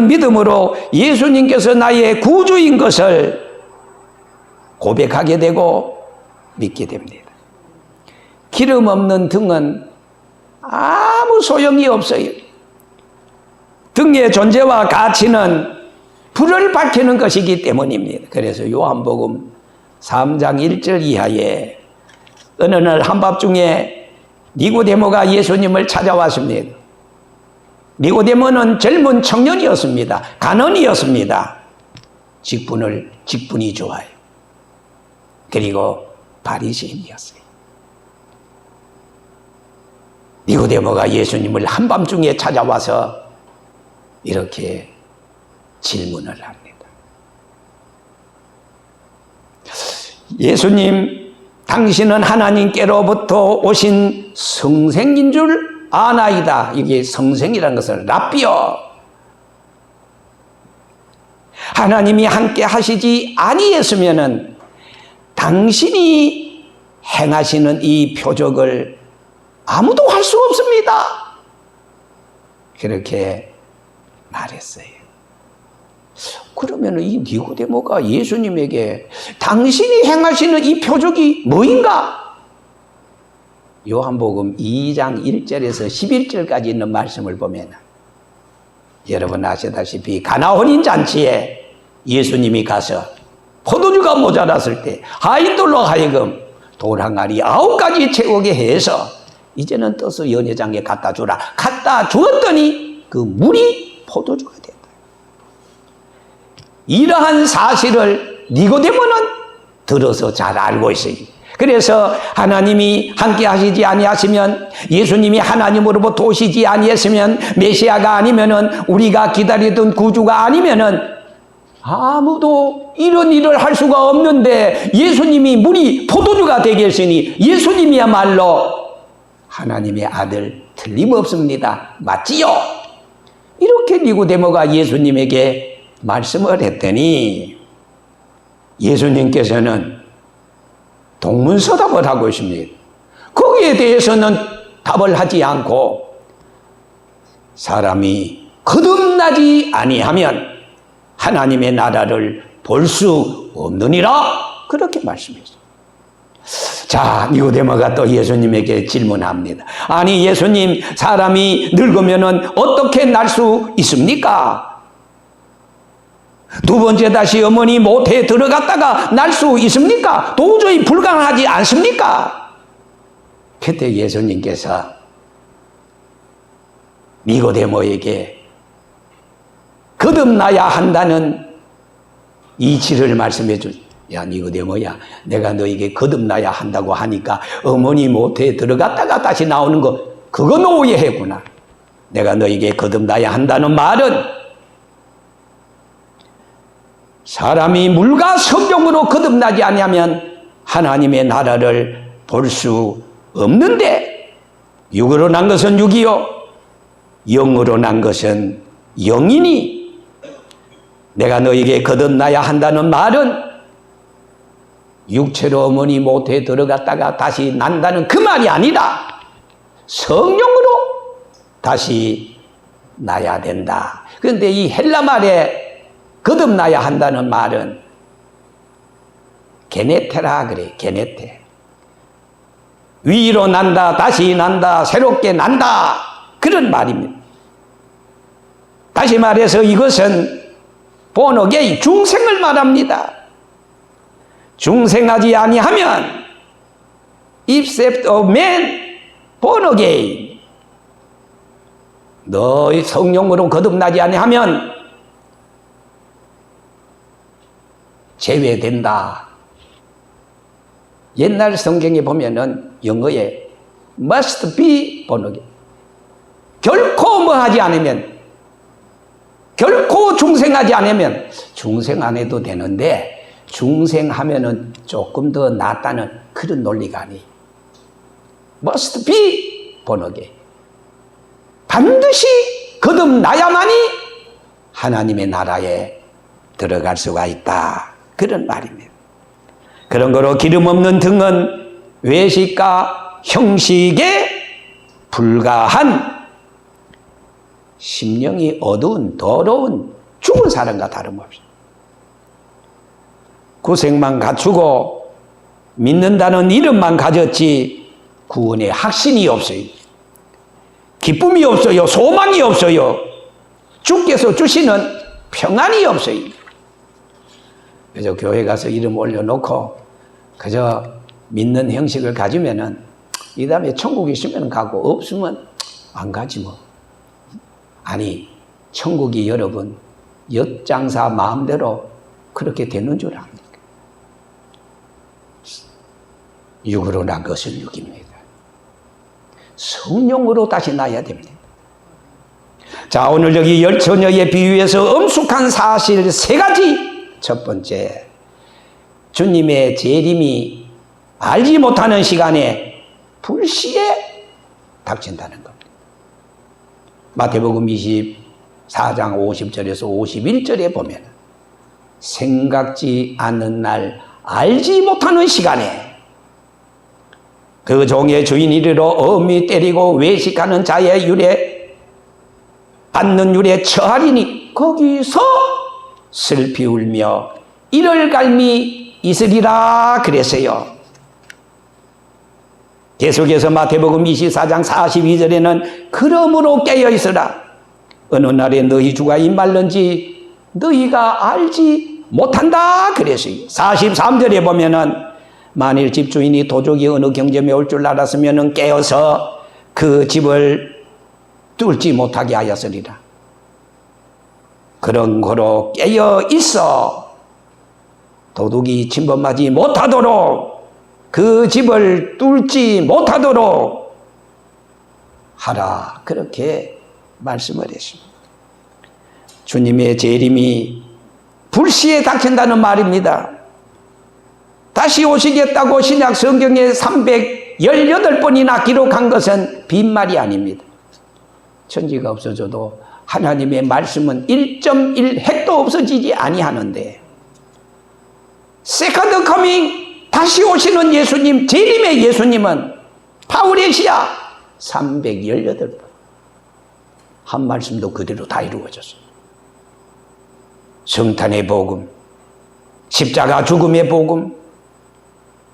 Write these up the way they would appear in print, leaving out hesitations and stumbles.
믿음으로 예수님께서 나의 구주인 것을 고백하게 되고 믿게 됩니다. 기름 없는 등은 아무 소용이 없어요. 등의 존재와 가치는 불을 밝히는 것이기 때문입니다. 그래서 요한복음 3장 1절 이하에 어느 날 한밤중에 니고데모가 예수님을 찾아왔습니다. 니고데모는 젊은 청년이었습니다. 간원이었습니다. 직분이 좋아요. 그리고 바리새인이었어요. 니고데모가 예수님을 한밤중에 찾아와서 이렇게 질문을 합니다. 예수님, 당신은 하나님께로부터 오신 성생인 줄 아나이다. 이게 성생이라는 것은 랍비요. 하나님이 함께 하시지 아니했으면은 당신이 행하시는 이 표적을 아무도 할 수 없습니다. 그렇게 말했어요. 그러면 이 니고데모가 예수님에게 당신이 행하시는 이 표적이 뭐인가? 요한복음 2장 1절에서 11절까지 있는 말씀을 보면 여러분 아시다시피 가나 혼인잔치에 예수님이 가서 포도주가 모자랐을 때 하인들로 하여금 돌 항아리 9가지 채우게 해서 이제는 떠서 연회장에 갖다 주라. 갖다 주었더니 그 물이 포도주가 됐다. 이러한 사실을 니고데모는 들어서 잘 알고 있어요. 그래서 하나님이 함께 하시지 아니하시면, 예수님이 하나님으로부터 오시지 아니했으면, 메시아가 아니면은, 우리가 기다리던 구주가 아니면은 아무도 이런 일을 할 수가 없는데, 예수님이 물이 포도주가 되게 했으니 예수님이야말로 하나님의 아들 틀림없습니다. 맞지요? 이렇게 니고데모가 예수님에게 말씀을 했더니 예수님께서는 동문서답을 하고 있습니다. 거기에 대해서는 답을 하지 않고 사람이 거듭나지 아니하면 하나님의 나라를 볼 수 없느니라, 그렇게 말씀했어요. 자, 니고데모가 또 예수님에게 질문합니다. 아니 예수님, 사람이 늙으면은 어떻게 날 수 있습니까? 두 번째 다시 어머니 모태에 들어갔다가 날 수 있습니까? 도저히 불가능하지 않습니까? 그때 예수님께서 니고데모에게 거듭나야 한다는 이치를 말씀해 주죠. 야, 니고데모야, 내가 너에게 거듭나야 한다고 하니까 어머니 모태에 들어갔다가 다시 나오는 거, 그건 오해했구나. 내가 너에게 거듭나야 한다는 말은 사람이 물과 성령으로 거듭나지 아니하면 하나님의 나라를 볼 수 없는데, 육으로 난 것은 육이요 영으로 난 것은 영이니, 내가 너에게 거듭나야 한다는 말은 육체로 어머니 모태에 들어갔다가 다시 난다는 그 말이 아니라 성령으로 다시 나야 된다. 그런데 이 헬라 말에 거듭나야 한다는 말은 게네테라 그래. 게네테. 위로 난다, 다시 난다, 새롭게 난다, 그런 말입니다. 다시 말해서 이것은 본어게인 중생을 말합니다. 중생하지 아니하면 except of man born again, 너의 성령으로 거듭나지 아니하면 제외된다. 옛날 성경에 보면은 영어에 must be born again, 결코 뭐 하지 않으면, 결코 중생하지 않으면, 중생 안 해도 되는데 중생하면은 조금 더 낫다는 그런 논리가 아니. must be born again, 반드시 거듭나야만이 하나님의 나라에 들어갈 수가 있다, 그런 말입니다. 그런 거로 기름 없는 등은 외식과 형식에 불과한 심령이 어두운 더러운 죽은 사람과 다름없어요. 구색만 갖추고 믿는다는 이름만 가졌지 구원의 확신이 없어요. 기쁨이 없어요. 소망이 없어요. 주께서 주시는 평안이 없어요. 그저 교회 가서 이름 올려놓고 그저 믿는 형식을 가지면은 이 다음에 천국 있으면 가고 없으면 안 가지 뭐. 아니, 천국이 여러분 엿장사 마음대로 그렇게 되는 줄 압니까? 육으로 난 것은 육입니다. 성령으로 다시 나야 됩니다. 자, 오늘 여기 열 처녀의 비유에서 엄숙한 사실 3가지. 첫 번째, 주님의 재림이 알지 못하는 시간에 불시에 닥친다는 겁니다. 마태복음 24장 50절에서 51절에 보면 생각지 않는 날 알지 못하는 시간에 그 종의 주인 이르러 엄히 때리고 외식하는 자의 율에 받는 율에 처하리니 거기서 슬피 울며 이를 갈미 있으리라 그랬어요. 계속해서 마태복음 24장 42절에는 그러므로 깨어있으라. 어느 날에 너희 주가 임말는지 너희가 알지 못한다 그랬어요. 43절에 보면은 만일 집주인이 도적이 어느 경점에 올 줄 알았으면 깨어서 그 집을 뚫지 못하게 하였으리라. 그런 거로 깨어 있어 도둑이 침범하지 못하도록 그 집을 뚫지 못하도록 하라. 그렇게 말씀을 했습니다. 주님의 재림이 불시에 닥친다는 말입니다. 다시 오시겠다고 신약 성경에 318번이나 기록한 것은 빈말이 아닙니다. 천지가 없어져도 하나님의 말씀은 1.1핵도 없어지지 아니하는데 세컨드 커밍 다시 오시는 예수님, 재림의 예수님은 파우레시아 318번 한 말씀도 그대로 다 이루어졌어요. 성탄의 복음, 십자가 죽음의 복음,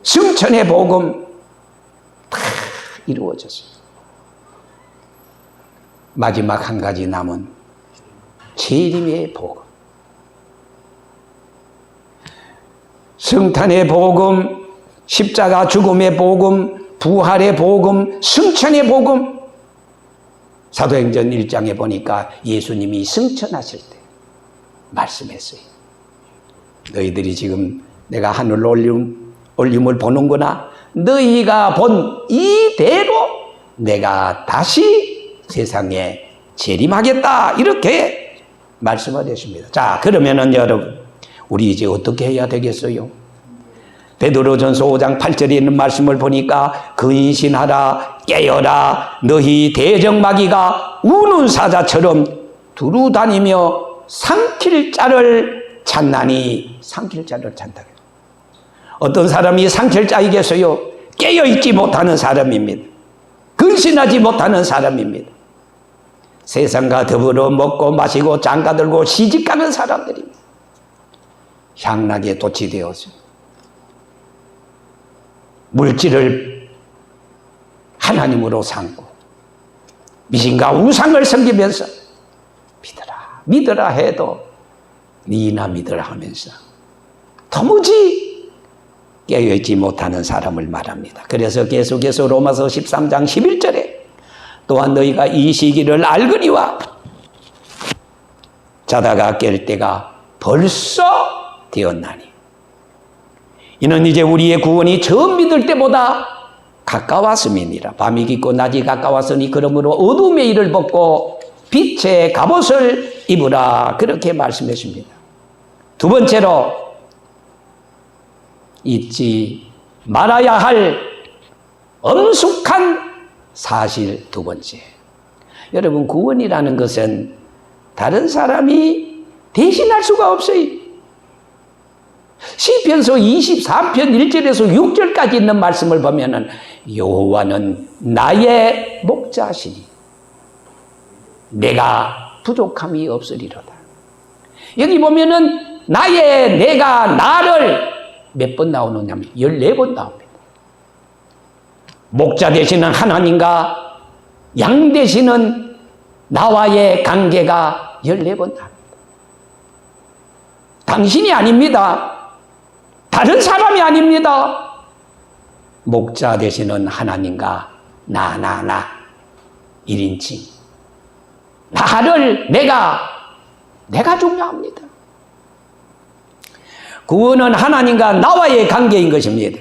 승천의 복음 다 이루어졌어요. 마지막 한 가지 남은 재림의 복음. 성탄의 복음, 십자가 죽음의 복음, 부활의 복음, 승천의 복음. 사도행전 1장에 보니까 예수님이 승천하실 때 말씀했어요. 너희들이 지금 내가 하늘로 올림을 보는구나. 너희가 본 이대로 내가 다시 세상에 재림하겠다. 이렇게 말씀을 했습니다. 자, 그러면은 여러분, 우리 이제 어떻게 해야 되겠어요? 베드로전서 5장 8절에 있는 말씀을 보니까 근신하라, 깨어라, 너희 대적마귀가 우는 사자처럼 두루다니며 삼킬 자를 찾나니. 삼킬 자를 찾다. 어떤 사람이 삼킬 자이겠어요? 깨어있지 못하는 사람입니다. 근신하지 못하는 사람입니다. 세상과 더불어 먹고 마시고 장가들고 시집가는 사람들입니다. 향락에 도취되어서 물질을 하나님으로 삼고 미신과 우상을 섬기면서 믿으라 해도 니나 믿으라 하면서 도무지 깨어있지 못하는 사람을 말합니다. 그래서 계속해서 로마서 13장 11절에 또한 너희가 이 시기를 알거니와 자다가 깰 때가 벌써 되었나니. 이는 이제 우리의 구원이 처음 믿을 때보다 가까웠음이니라. 밤이 깊고 낮이 가까웠으니 그러므로 어둠의 일을 벗고 빛의 갑옷을 입으라. 그렇게 말씀했습니다. 두 번째로 잊지 말아야 할 엄숙한 사실 두 번째. 여러분, 구원이라는 것은 다른 사람이 대신할 수가 없어요. 시편서 24편 1절에서 6절까지 있는 말씀을 보면은 여호와는 나의 목자시니 내가 부족함이 없으리로다. 여기 보면은 내가 나를 몇 번 나오느냐면 14번 나옵니다. 목자 되시는 하나님과 양 되시는 나와의 관계가 14번 나옵니다. 당신이 아닙니다. 다른 사람이 아닙니다. 목자 되시는 하나님과 나 1인칭. 나를 내가 중요합니다. 구원은 하나님과 나와의 관계인 것입니다.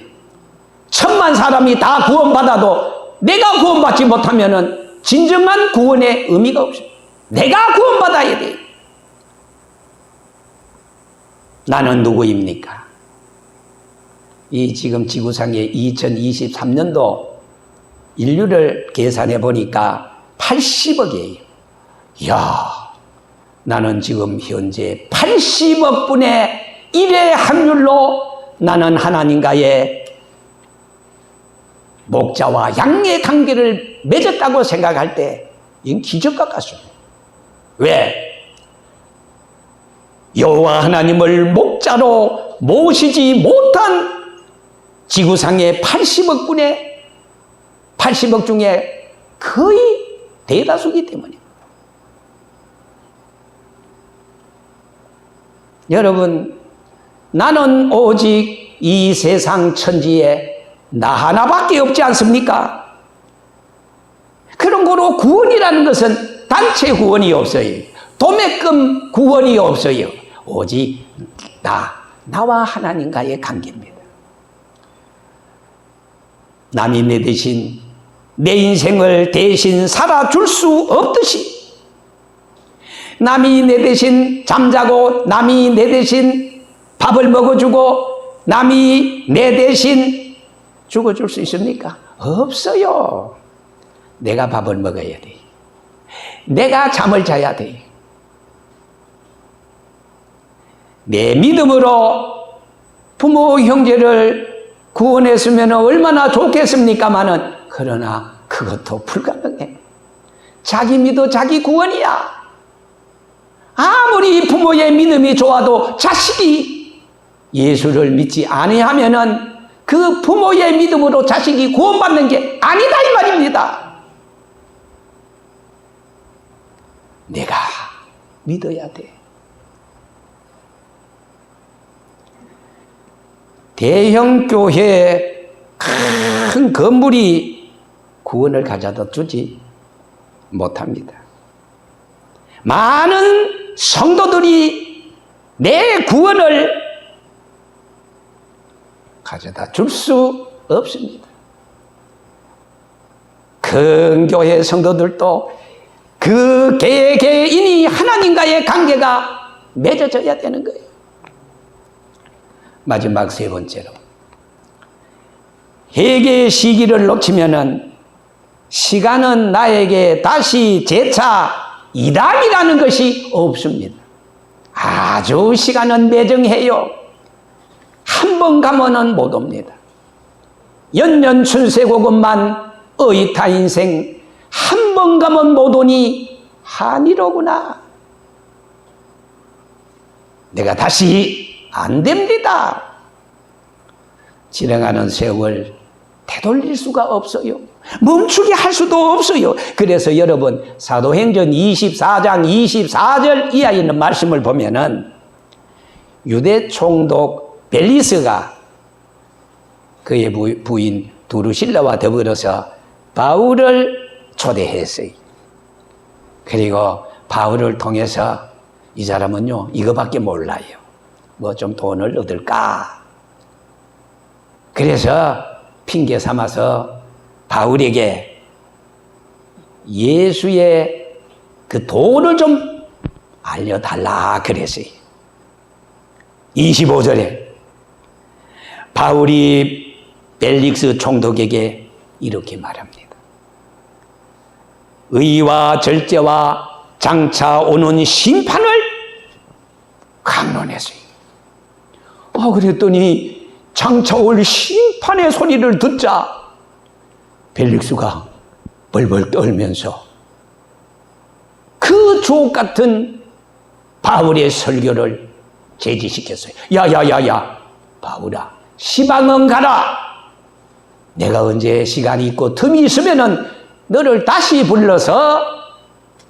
천만 사람이 다 구원받아도 내가 구원받지 못하면 진정한 구원의 의미가 없습니다. 내가 구원받아야 돼요. 나는 누구입니까? 이 지금 지구상의 2023년도 인류를 계산해 보니까 80억이에요. 이야, 나는 지금 현재 80억 분의 1의 확률로 나는 하나님과의 목자와 양의 관계를 맺었다고 생각할 때 이건 기적과 같습니다. 왜? 여호와 하나님을 목자로 모시지 못한 지구상의 80억 중에 거의 대다수이기 때문입니다. 여러분, 나는 오직 이 세상 천지에 나 하나밖에 없지 않습니까? 그런 거로 구원이라는 것은 단체 구원이 없어요. 도매금 구원이 없어요. 오직 나와 하나님과의 관계입니다. 남이 내 대신 내 인생을 대신 살아줄 수 없듯이 남이 내 대신 잠자고 남이 내 대신 밥을 먹어주고 남이 내 대신 죽어줄 수 있습니까? 없어요. 내가 밥을 먹어야 돼. 내가 잠을 자야 돼. 내 믿음으로 부모 형제를 구원했으면 얼마나 좋겠습니까마는 그러나 그것도 불가능해. 자기 믿어 자기 구원이야. 아무리 부모의 믿음이 좋아도 자식이 예수를 믿지 아니하면은 그 부모의 믿음으로 자식이 구원받는 게 아니다 이 말입니다. 내가 믿어야 돼. 대형 교회에 큰 건물이 구원을 가져다 주지 못합니다. 많은 성도들이 내 구원을 가져다 줄 수 없습니다. 큰 교회 성도들도 그 개개인이 하나님과의 관계가 맺어져야 되는 거예요. 마지막 세 번째로, 회개의 시기를 놓치면은 시간은 나에게 다시 재차 이담이라는 것이 없습니다. 아주 시간은 매정해요. 한 번 가면은 못 옵니다. 연년 춘세고금만 어이타 인생 한 번 가면 못 오니 한이로구나. 내가 다시 안 됩니다. 지나가는 세월 되돌릴 수가 없어요. 멈추게 할 수도 없어요. 그래서 여러분 사도행전 24장 24절 이하에 있는 말씀을 보면은 유대 총독 벨리스가 그의 부인 두루실라와 더불어서 바울을 초대했어요. 그리고 바울을 통해서 이 사람은요 이거밖에 몰라요. 뭐 좀 돈을 얻을까? 그래서 핑계 삼아서 바울에게 예수의 그 도를 좀 알려달라 그랬어요. 25절에 바울이 벨릭스 총독에게 이렇게 말합니다. 의와 절제와 장차 오는 심판을 강론했어요. 그랬더니 장차 올 심판의 소리를 듣자 벨릭스가 벌벌 떨면서 그 주옥 같은 바울의 설교를 제지시켰어요. 야야야야, 바울아, 시방은 가라. 내가 언제 시간이 있고 틈이 있으면은 너를 다시 불러서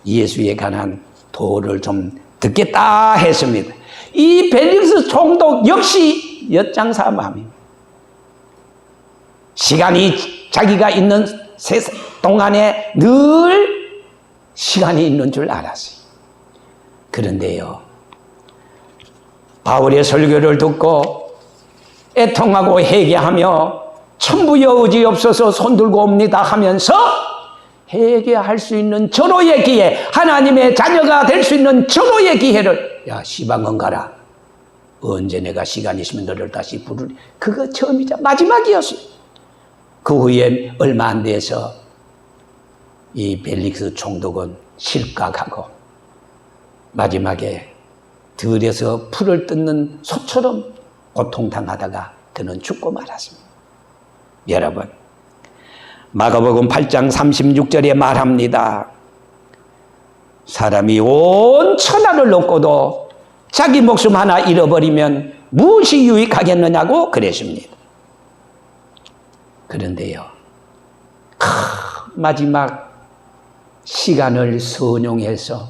예수에 관한 도를 좀 듣겠다 했습니다. 이 벨릭스 총독 역시 엿장사 마음입니다. 시간이 자기가 있는 세상 동안에 늘 시간이 있는 줄 알았어요. 그런데요, 바울의 설교를 듣고 애통하고 회개하며 천부여 의지없어서 손들고 옵니다 하면서 회개할 수 있는 절호의 기회, 하나님의 자녀가 될 수 있는 절호의 기회를, 야 시방은 가라. 언제 내가 시간 있으면 너를 다시 부르리. 그거 처음이자 마지막이었어요. 그 후에 얼마 안 돼서 이 벨릭스 총독은 실각하고 마지막에 들에서 풀을 뜯는 소처럼 고통당하다가 그는 죽고 말았습니다. 여러분, 마가복음 8장 36절에 말합니다. 사람이 온 천하를 얻고도 자기 목숨 하나 잃어버리면 무엇이 유익하겠느냐고 그랬습니다. 그런데요, 마지막 시간을 선용해서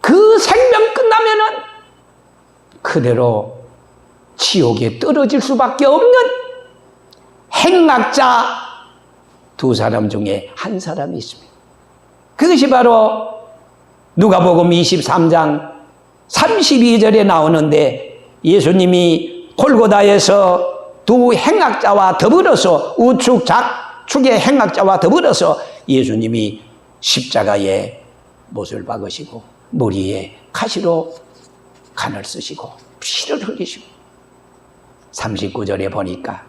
그 생명 끝나면은 그대로 지옥에 떨어질 수밖에 없는 행악자 두 사람 중에 한 사람이 있습니다. 그것이 바로 누가복음 23장 32절에 나오는데, 예수님이 골고다에서 두 행악자와 더불어서, 우측 좌측의 행악자와 더불어서 예수님이 십자가에 못을 박으시고 머리에 가시로 간을 쓰시고 피를 흘리시고, 39절에 보니까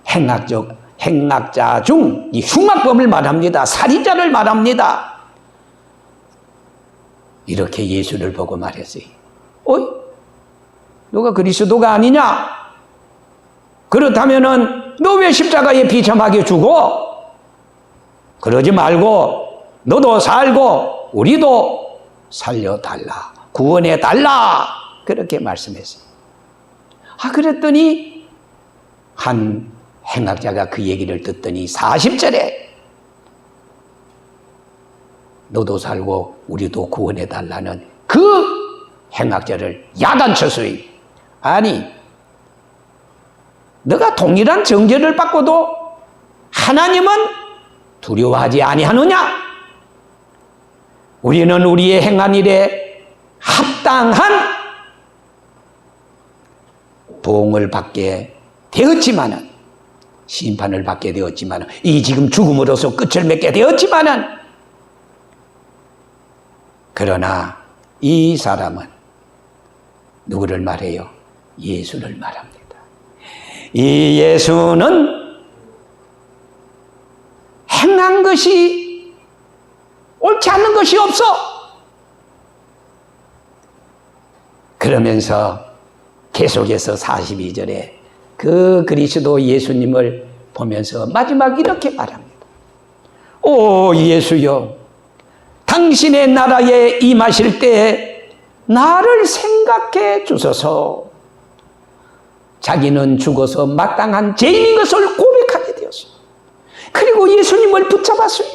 행악자 중 이 흉악범을 말합니다. 살인자를 말합니다. 이렇게 예수를 보고 말했어요. 어이? 너가 그리스도가 아니냐? 그렇다면은 너 왜 십자가에 비참하게 죽어? 그러지 말고 너도 살고 우리도 살려달라, 구원해달라, 그렇게 말씀했어요. 그랬더니 한 행악자가 그 얘기를 듣더니 40절에 너도 살고 우리도 구원해달라는 그 행악자를 야단쳤어요. 아니, 너가 동일한 정죄를 받고도 하나님은 두려워하지 아니하느냐? 우리는 우리의 행한 일에 합당한 보응을 받게 되었지만은, 심판을 받게 되었지만은, 이 지금 죽음으로써 끝을 맺게 되었지만은, 그러나 이 사람은 누구를 말해요? 예수를 말합니다. 이 예수는 행한 것이 옳지 않는 것이 없어. 그러면서 계속해서 42절에 그 그리스도 예수님을 보면서 마지막 이렇게 말합니다. 오 예수여, 당신의 나라에 임하실 때 나를 생각해 주소서. 자기는 죽어서 마땅한 죄인인 것을 고백하게 되었어요. 그리고 예수님을 붙잡았어요.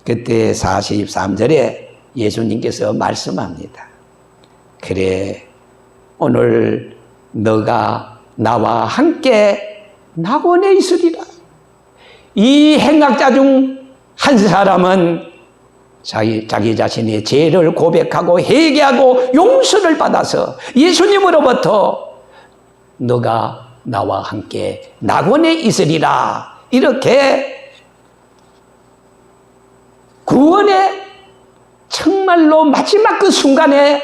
그때 43절에 예수님께서 말씀합니다. 그래, 오늘 너가 나와 함께 낙원에 있으리라. 이 행악자 중 한 사람은 자기 자신의 죄를 고백하고 회개하고 용서를 받아서 예수님으로부터 너가 나와 함께 낙원에 있으리라, 이렇게 구원의 정말로 마지막 그 순간에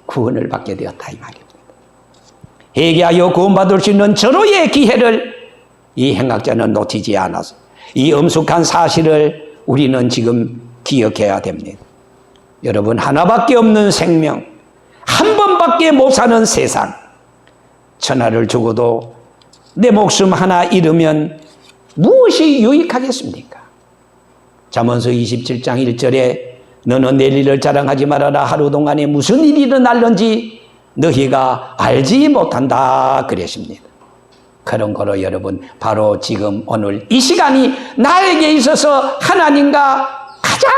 구원을 받게 되었다, 이 말입니다. 회개하여 구원받을 수 있는 절호의 기회를 이 행악자는 놓치지 않아서 이 엄숙한 사실을 우리는 지금 기억해야 됩니다. 여러분, 하나밖에 없는 생명, 한 번밖에 못 사는 세상, 천하를 주고도 내 목숨 하나 잃으면 무엇이 유익하겠습니까? 잠언서 27장 1절에 너는 내 일을 자랑하지 말아라. 하루 동안에 무슨 일이 일어날는지 너희가 알지 못한다 그랬습니다. 그런 거로 여러분, 바로 지금 오늘 이 시간이 나에게 있어서 하나님과 가장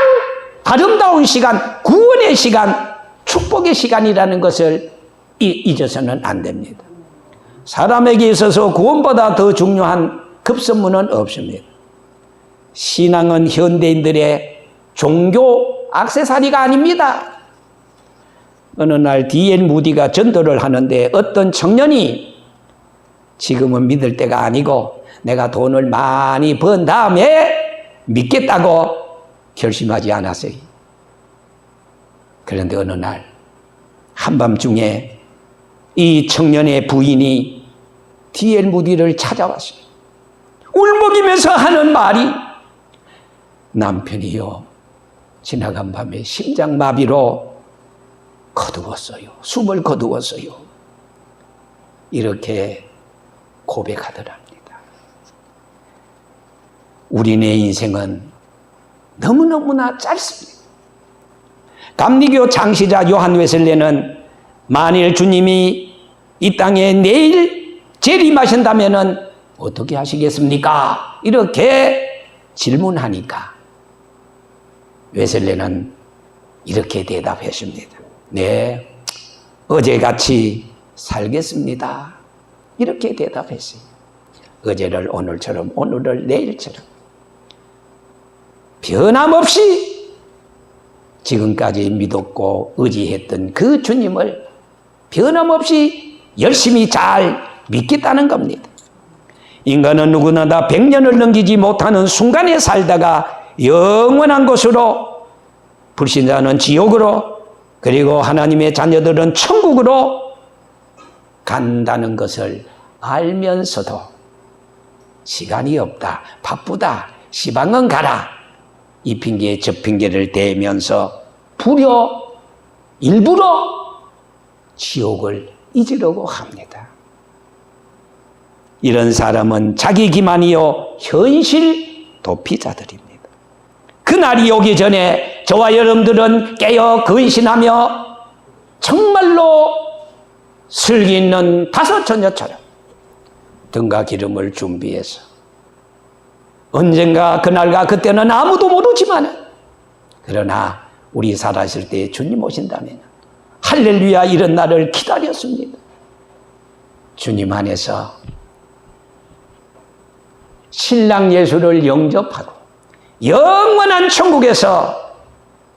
아름다운 시간, 구원의 시간, 축복의 시간이라는 것을 잊어서는 안 됩니다. 사람에게 있어서 구원보다 더 중요한 급선무는 없습니다. 신앙은 현대인들의 종교 액세서리가 아닙니다. 어느 날 D.L. 무디가 전도를 하는데 어떤 청년이 지금은 믿을 때가 아니고 내가 돈을 많이 번 다음에 믿겠다고 결심하지 않았어요. 그런데 어느 날 한밤중에 이 청년의 부인이 D.L. 무디를 찾아왔어요. 울먹이면서 하는 말이, 남편이요, 지나간 밤에 심장마비로 거두었어요. 숨을 거두었어요. 이렇게 고백하더랍니다. 우리네 인생은 너무너무나 짧습니다. 감리교 창시자 요한 웨슬레는 만일 주님이 이 땅에 내일 재림하신다면 어떻게 하시겠습니까? 이렇게 질문하니까 웨슬레는 이렇게 대답했습니다. 네, 어제같이 살겠습니다. 이렇게 대답했어요. 어제를 오늘처럼, 오늘을 내일처럼 변함없이 지금까지 믿었고 의지했던 그 주님을 변함없이 열심히 잘 믿겠다는 겁니다. 인간은 누구나 다 100년을 넘기지 못하는 순간에 살다가 영원한 곳으로, 불신자는 지옥으로, 그리고 하나님의 자녀들은 천국으로 간다는 것을 알면서도 시간이 없다, 바쁘다, 시방은 가라, 이 핑계 저 핑계를 대면서 일부러 지옥을 잊으려고 합니다. 이런 사람은 자기 기만이요 현실 도피자들입니다. 그날이 오기 전에 저와 여러분들은 깨어 근신하며 정말로 슬기 있는 다섯 처녀처럼 등과 기름을 준비해서 언젠가 그날과 그때는 아무도 모르지만, 그러나 우리 살아있을 때 주님 오신다면 할렐루야 이런 날을 기다렸습니다. 주님 안에서 신랑 예수를 영접하고 영원한 천국에서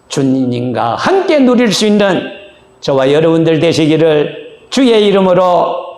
주님과 함께 누릴 수 있는 저와 여러분들 되시기를 주의 이름으로